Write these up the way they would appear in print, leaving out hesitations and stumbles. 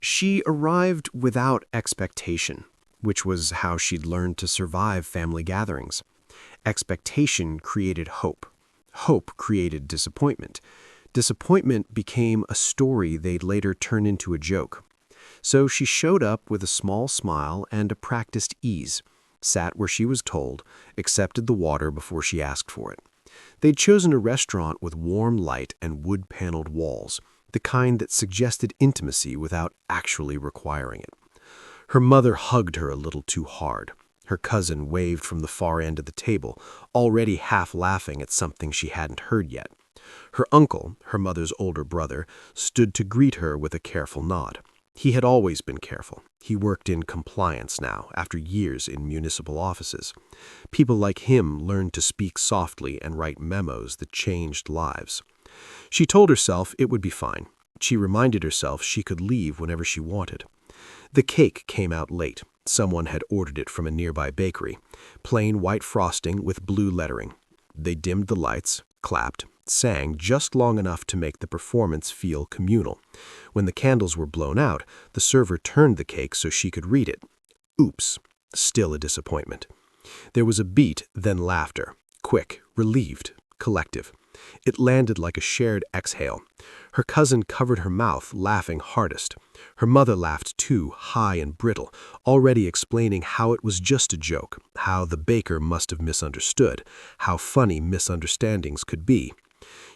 She arrived without expectation, which was how she'd learned to survive family gatherings. Expectation created hope. Hope created disappointment. Disappointment became a story they'd later turn into a joke. So she showed up with a small smile and a practiced ease, sat where she was told, accepted the water before she asked for it. They'd chosen a restaurant with warm light and wood-paneled walls, the kind that suggested intimacy without actually requiring it. Her mother hugged her a little too hard. Her cousin waved from the far end of the table, already half laughing at something she hadn't heard yet. Her uncle, her mother's older brother, stood to greet her with a careful nod. He had always been careful. He worked in compliance now, after years in municipal offices. People like him learned to speak softly and write memos that changed lives. She told herself it would be fine. She reminded herself she could leave whenever she wanted. The cake came out late. Someone had ordered it from a nearby bakery. Plain white frosting with blue lettering. They dimmed the lights, clapped, sang just long enough to make the performance feel communal. When the candles were blown out, the server turned the cake so she could read it. Oops, still a disappointment. There was a beat, then laughter. Quick, relieved, collective. It landed like a shared exhale. Her cousin covered her mouth, laughing hardest. Her mother laughed too, high and brittle, already explaining how it was just a joke, how the baker must have misunderstood, how funny misunderstandings could be.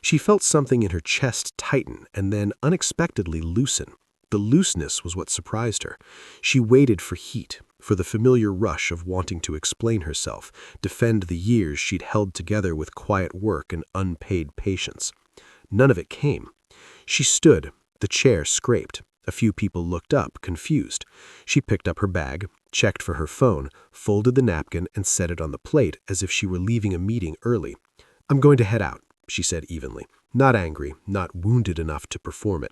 She felt something in her chest tighten and then unexpectedly loosen. The looseness was what surprised her. She waited for heat, for the familiar rush of wanting to explain herself, defend the years she'd held together with quiet work and unpaid patience. None of it came. She stood. The chair scraped. A few people looked up, confused. She picked up her bag, checked for her phone, folded the napkin, and set it on the plate as if she were leaving a meeting early. "I'm going to head out," she said evenly, not angry, not wounded enough to perform it.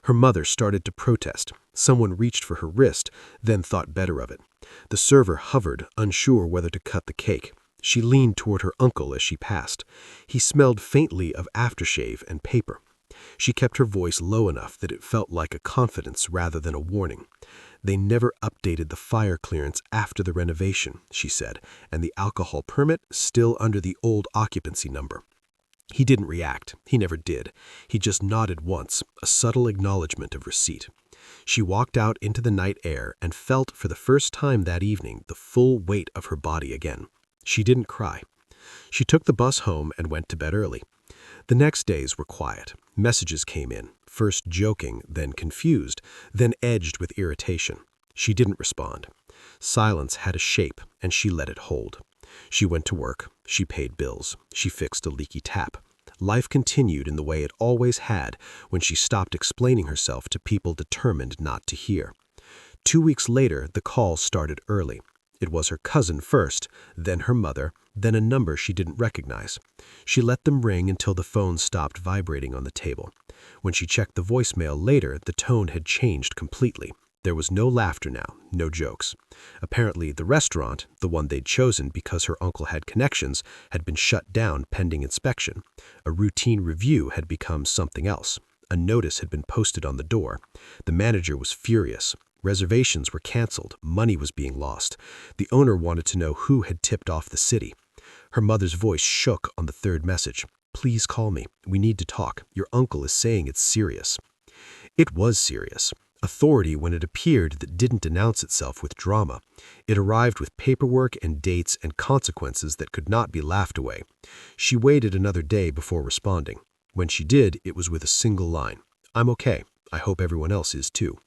Her mother started to protest. Someone reached for her wrist, then thought better of it. The server hovered, unsure whether to cut the cake. She leaned toward her uncle as she passed. He smelled faintly of aftershave and paper. She kept her voice low enough that it felt like a confidence rather than a warning. "They never updated the fire clearance after the renovation," she said, "and the alcohol permit still under the old occupancy number." He didn't react. He never did. He just nodded once, a subtle acknowledgement of receipt. She walked out into the night air and felt for the first time that evening the full weight of her body again. She didn't cry. She took the bus home and went to bed early. The next days were quiet. Messages came in, first joking, then confused, then edged with irritation. She didn't respond. Silence had a shape, and she let it hold. She went to work. She paid bills. She fixed a leaky tap. Life continued in the way it always had when she stopped explaining herself to people determined not to hear. 2 weeks later, the calls started early. It was her cousin first, then her mother, then a number she didn't recognize. She let them ring until the phone stopped vibrating on the table. When she checked the voicemail later, the tone had changed completely. There was no laughter now, no jokes. Apparently, the restaurant, the one they'd chosen because her uncle had connections, had been shut down pending inspection. A routine review had become something else. A notice had been posted on the door. The manager was furious. Reservations were canceled. Money was being lost. The owner wanted to know who had tipped off the city. Her mother's voice shook on the third message. "Please call me. We need to talk. Your uncle is saying it's serious." It was serious. Authority when it appeared that didn't announce itself with drama. It arrived with paperwork and dates and consequences that could not be laughed away. She waited another day before responding. When she did, it was with a single line. "I'm okay. I hope everyone else is too."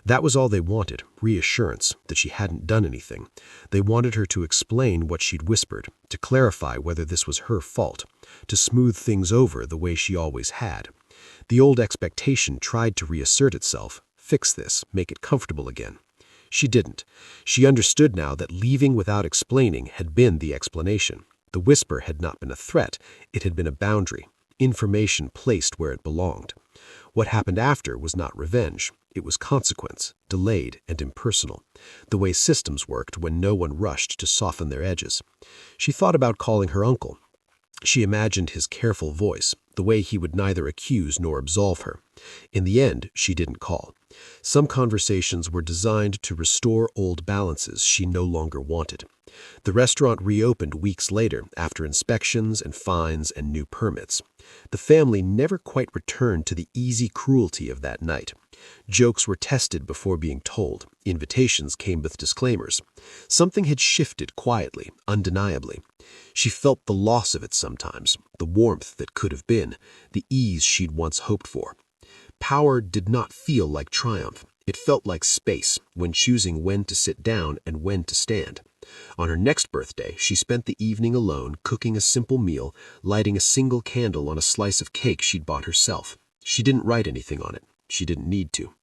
That was all they wanted, reassurance that she hadn't done anything. They wanted her to explain what she'd whispered, to clarify whether this was her fault, to smooth things over the way she always had. The old expectation tried to reassert itself, fix this, make it comfortable again. She didn't. She understood now that leaving without explaining had been the explanation. The whisper had not been a threat, it had been a boundary, information placed where it belonged. What happened after was not revenge. It was consequence, delayed and impersonal, the way systems worked when no one rushed to soften their edges. She thought about calling her uncle. She imagined his careful voice, the way he would neither accuse nor absolve her. In the end, she didn't call. Some conversations were designed to restore old balances she no longer wanted. The restaurant reopened weeks later after inspections and fines and new permits. The family never quite returned to the easy cruelty of that night. Jokes were tested before being told. Invitations came with disclaimers. Something had shifted quietly, undeniably. She felt the loss of it sometimes, the warmth that could have been, the ease she'd once hoped for. Power did not feel like triumph. It felt like space, when choosing when to sit down and when to stand. On her next birthday, she spent the evening alone, cooking a simple meal, lighting a single candle on a slice of cake she'd bought herself. She didn't write anything on it. She didn't need to.